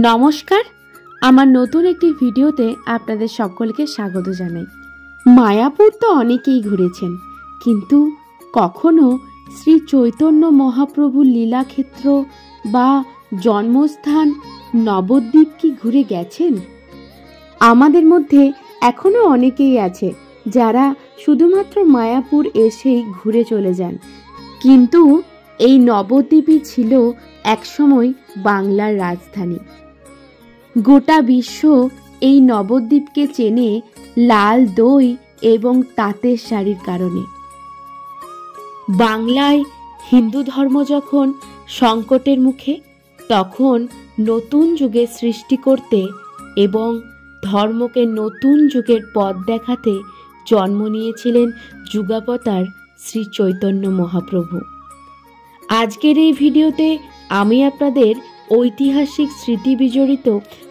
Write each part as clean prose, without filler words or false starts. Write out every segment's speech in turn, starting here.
নমস্কার, আমার নতুন একটি ভিডিওতে আপনাদের সকলকে স্বাগত জানাই। মায়াপুর তো অনেকেই ঘুরেছেন, কিন্তু কখনো শ্রী চৈতন্য মহাপ্রভুর লীলাক্ষেত্র বা জন্মস্থান নবদ্বীপ কি ঘুরে গেছেন? আমাদের মধ্যে এখনো অনেকেই আছে যারা শুধুমাত্র মায়াপুর এসেই ঘুরে চলে যান, কিন্তু এই নবদ্বীপই ছিল একসময় বাংলার রাজধানী। গোটা বিশ্ব এই নবদ্বীপকে চেনে লাল দই এবং তাঁতের শাড়ির কারণে। বাংলায় হিন্দু ধর্ম যখন সংকটের মুখে, তখন নতুন যুগের সৃষ্টি করতে এবং ধর্মকে নতুন যুগের পথ দেখাতে জন্ম নিয়েছিলেন যুগাবতার শ্রী চৈতন্য মহাপ্রভু। আজকের এই ভিডিওতে আমি আপনাদের ঐতিহাসিক স্মৃতি বিজড়িত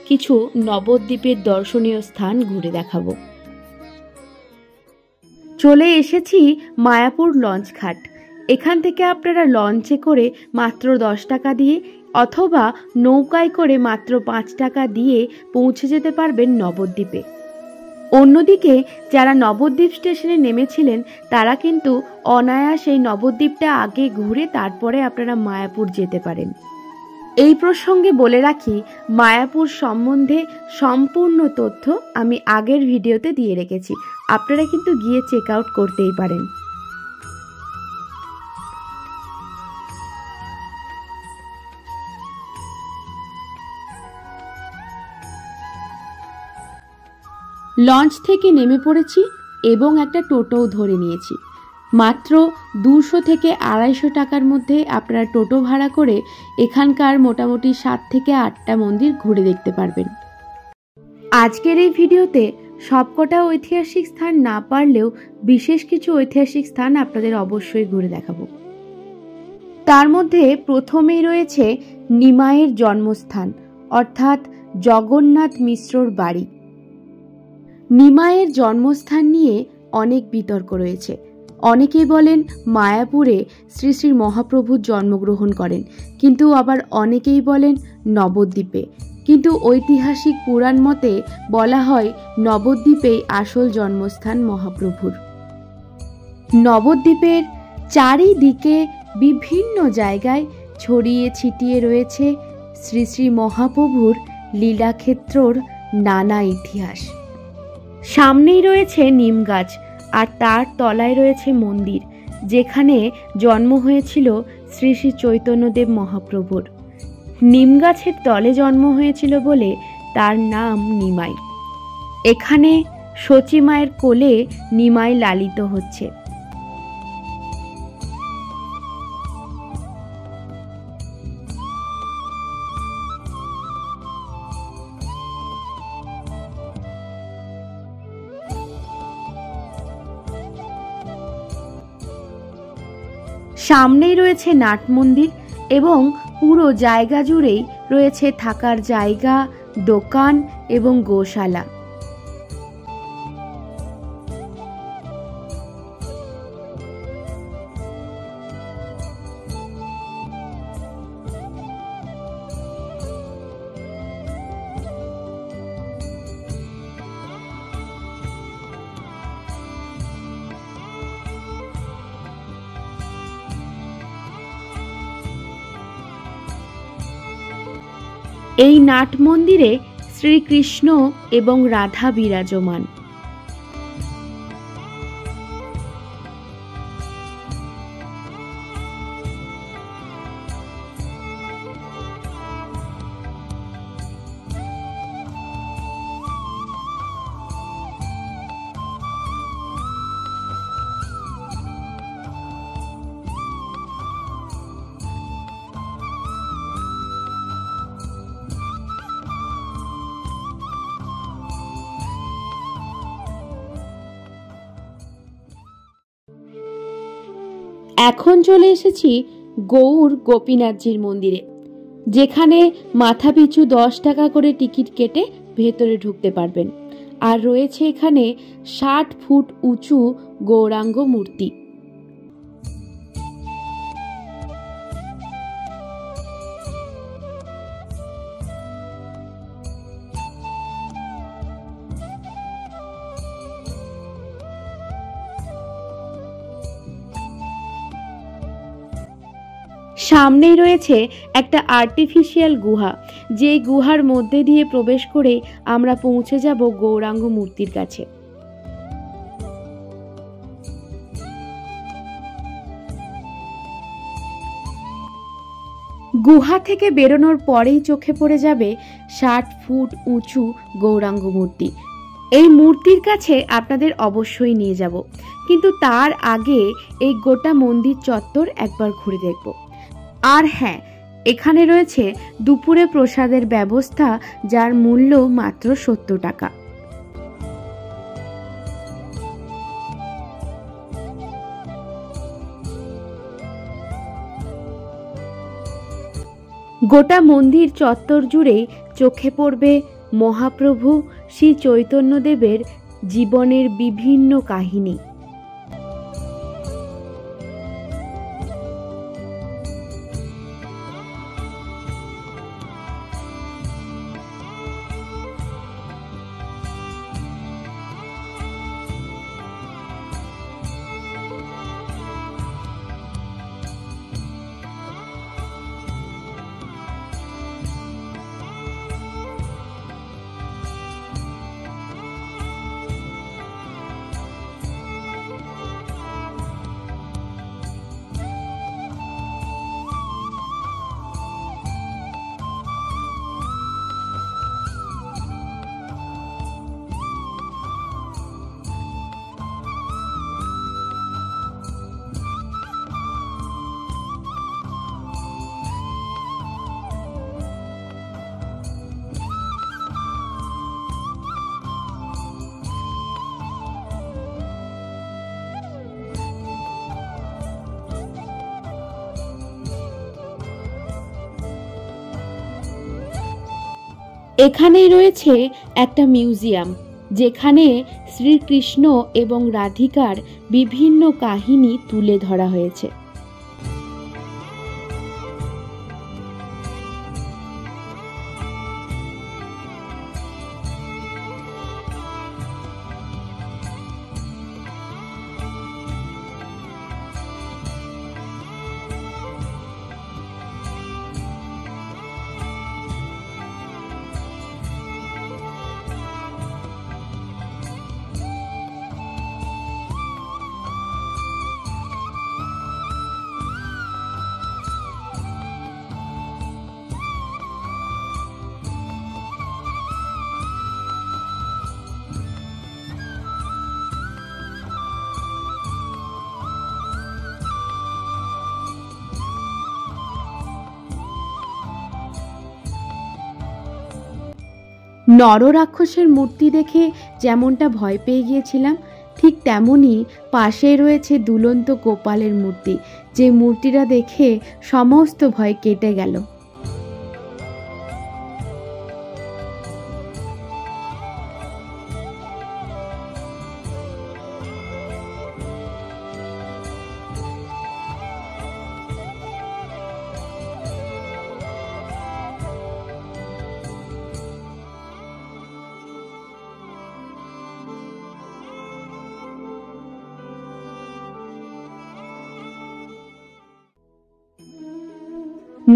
কিছু নবদ্বীপের দর্শনীয় স্থান ঘুরে দেখাবো। চলে এসেছি মায়াপুর লঞ্চ ঘাট। এখান থেকে আপনারা লঞ্চে করে মাত্র 10 টাকা দিয়ে অথবা নৌকায় করে মাত্র 5 টাকা দিয়ে পৌঁছে যেতে পারবেন নবদ্বীপে। অন্যদিকে যারা নবদ্বীপ স্টেশনে নেমেছিলেন তারা কিন্তু অনায়াসে নবদ্বীপটা আগে ঘুরে তারপরে আপনারা মায়াপুর যেতে পারেন। এই প্রসঙ্গে বলে রাখি, মায়াপুর সম্বন্ধে সম্পূর্ণ তথ্য আমি আগের ভিডিওতে দিয়ে রেখেছি, আপনারা কিন্তু গিয়ে চেক আউট করতেই পারেন। লঞ্চ থেকে নেমে পড়েছি এবং একটা টোটোও ধরে নিয়েছি। মাত্র 200 থেকে 250 টাকার মধ্যে আপনারা টোটো ভাড়া করে এখানকার মোটামুটি 7 থেকে 8টা মন্দির ঘুরে দেখতে পারবেন। আজকের এই ভিডিওতে সবকটা ঐতিহাসিক স্থান না পারলেও বিশেষ কিছু ঐতিহাসিক স্থান আপনাদের অবশ্যই ঘুরে দেখাবো। তার মধ্যে প্রথমেই রয়েছে নিমাইয়ের জন্মস্থান, অর্থাৎ জগন্নাথ মিশ্রর বাড়ি। নিমাইয়ের জন্মস্থান নিয়ে অনেক বিতর্ক রয়েছে। অনেকেই বলেন মায়াপুরে শ্রী শ্রী মহাপ্রভু জন্মগ্রহণ করেন, কিন্তু আবার অনেকেই বলেন নবদ্বীপে। কিন্তু ঐতিহাসিক পুরাণ মতে বলা হয় নবদ্বীপেই আসল জন্মস্থান মহাপ্রভুর। নবদ্বীপের চারিদিকে বিভিন্ন জায়গায় ছড়িয়ে ছিটিয়ে রয়েছে শ্রী শ্রী মহাপ্রভুর লীলাক্ষেত্রর নানা ইতিহাস। সামনেই রয়েছে নিম গাছ, আর তার তলায় রয়েছে মন্দির, যেখানে জন্ম হয়েছিল শ্রী শ্রী চৈতন্যদেব মহাপ্রভুর। নিম গাছের তলে জন্ম হয়েছিল বলে তার নাম নিমাই। এখানে সচী মায়ের কোলে নিমাই লালিত হচ্ছে। সামনেই রয়েছে নাট মন্দির এবং পুরো জায়গা জুড়েই রয়েছে থাকার জায়গা, দোকান এবং গোশালা। এই নাট মন্দিরে শ্রীকৃষ্ণ এবং রাধা বিরাজমান। এখন চলে এসেছি গৌর গোপীনাথজির মন্দিরে, যেখানে মাথাপিছু 10 টাকা করে টিকিট কেটে ভেতরে ঢুকতে পারবেন। আর রয়েছে এখানে 60 ফুট উঁচু গৌরাঙ্গ মূর্তি। সামনেই রয়েছে একটা আর্টিফিশিয়াল গুহা, যে গুহার মধ্যে দিয়ে প্রবেশ করে আমরা পৌঁছে যাব গৌরাঙ্গ মূর্তির কাছে। গুহা থেকে বেরোনোর পরেই চোখে পড়ে যাবে 60 ফুট উঁচু গৌরাঙ্গ মূর্তি। এই মূর্তির কাছে আপনাদের অবশ্যই নিয়ে যাব, কিন্তু তার আগে এই গোটা মন্দির চত্বর একবার ঘুরে দেখব। আর হ্যাঁ, এখানে রয়েছে দুপুরে প্রসাদের ব্যবস্থা, যার মূল্য মাত্র 70 টাকা। গোটা মন্দির চত্বর জুড়ে চোখে পড়বে মহাপ্রভু শ্রী চৈতন্যদেবের জীবনের বিভিন্ন কাহিনী। এখানেই রয়েছে একটা মিউজিয়াম, যেখানে শ্রীকৃষ্ণ এবং রাধিকার বিভিন্ন কাহিনী তুলে ধরা হয়েছে। নররাক্ষসের মূর্তি দেখে যেমনটা ভয় পেয়ে গিয়েছিলাম, ঠিক তেমনই পাশে রয়েছে দুলন্ত গোপালের মূর্তি, যে মূর্তিটা দেখে সমস্ত ভয় কেটে গেল।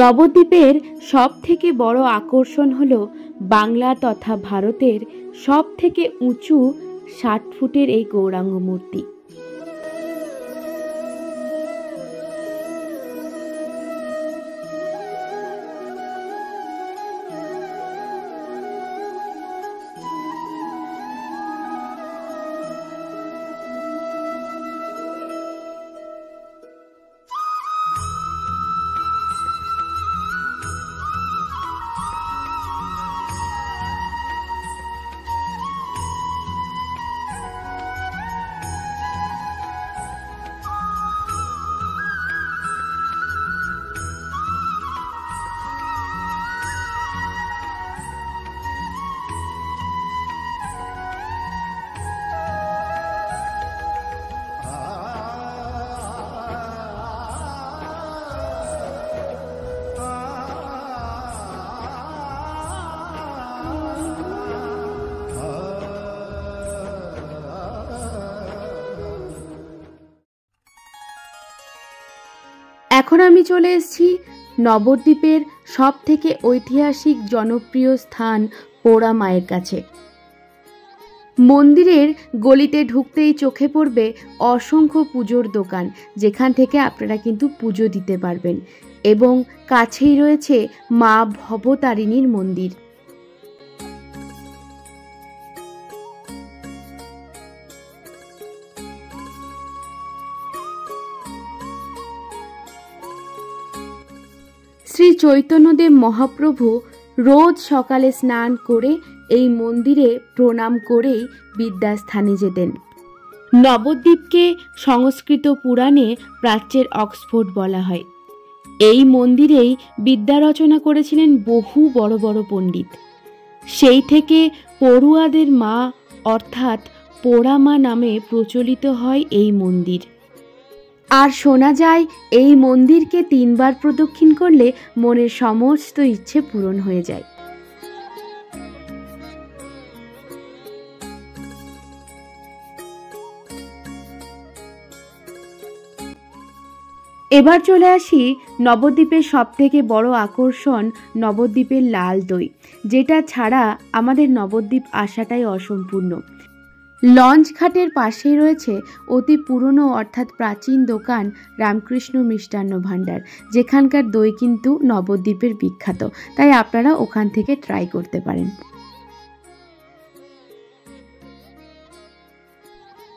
নবদ্বীপের সব থেকে বড় আকর্ষণ হলো বাংলা তথা ভারতের সব থেকে উঁচু 60 ফুটের এই গৌরাঙ্গ মূর্তি। এখন আমি চলে এসেছি নবদ্বীপের সব থেকে ঐতিহাসিক জনপ্রিয় স্থান পোড়া মায়ের কাছে। মন্দিরের গলিতে ঢুকতেই চোখে পড়বে অসংখ্য পুজোর দোকান, যেখান থেকে আপনারা কিন্তু পুজো দিতে পারবেন, এবং কাছেই রয়েছে মা ভবতারিণীর মন্দির। শ্রী চৈতন্যদেব মহাপ্রভু রোজ সকালে স্নান করে এই মন্দিরে প্রণাম করেই বিদ্যাস্থানে যেতেন। নবদ্বীপকে সংস্কৃত পুরাণে প্রাচ্যের অক্সফোর্ড বলা হয়। এই মন্দিরেই বিদ্যা রচনা করেছিলেন বহু বড় বড় পণ্ডিত। সেই থেকে পড়ুয়াদের মা অর্থাৎ পোড়া মা নামে প্রচলিত হয় এই মন্দির। আর শোনা যায় এই মন্দিরকে 3 বার প্রদক্ষিণ করলে মনের সমস্ত ইচ্ছে পূরণ হয়ে যায়। এবার চলে আসি নবদ্বীপের সবথেকে বড় আকর্ষণ নবদ্বীপের লাল দই, যেটা ছাড়া আমাদের নবদ্বীপ আসাটাই অসম্পূর্ণ। লঞ্চ ঘাটের পাশেই রয়েছে অতি পুরনো অর্থাৎ প্রাচীন দোকান রামকৃষ্ণ মিষ্টান্ন ভাণ্ডার, যেখানকার দই কিন্তু নবদ্বীপের বিখ্যাত, তাই আপনারা ওখান থেকে ট্রাই করতে পারেন।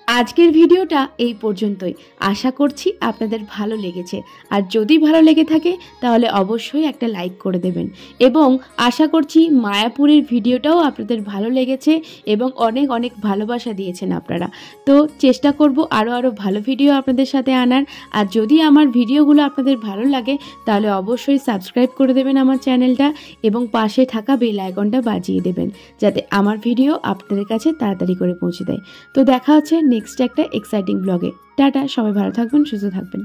আজকের ভিডিওটা এই পর্যন্তই। আশা করছি আপনাদের ভালো লেগেছে, আর যদি ভালো লেগে থাকে তাহলে অবশ্যই একটা লাইক করে দেবেন, এবং আশা করছি মায়াপুরের ভিডিওটাও আপনাদের ভালো লেগেছে এবং অনেক অনেক ভালোবাসা দিয়েছেন আপনারা। তো চেষ্টা করব আরও ভালো ভিডিও আপনাদের সাথে আনার। আর যদি আমার ভিডিওগুলো আপনাদের ভালো লাগে তাহলে অবশ্যই সাবস্ক্রাইব করে দেবেন আমার চ্যানেলটা, এবং পাশে থাকা বেল আইকনটা বাজিয়ে দেবেন, যাতে আমার ভিডিও আপনাদের কাছে তাড়াতাড়ি করে পৌঁছে দেয়। তো দেখা হচ্ছে নেক্সট একটা এক্সাইটিং ব্লগে। টাটা, সবাই ভালো থাকবেন, সুস্থ থাকবেন।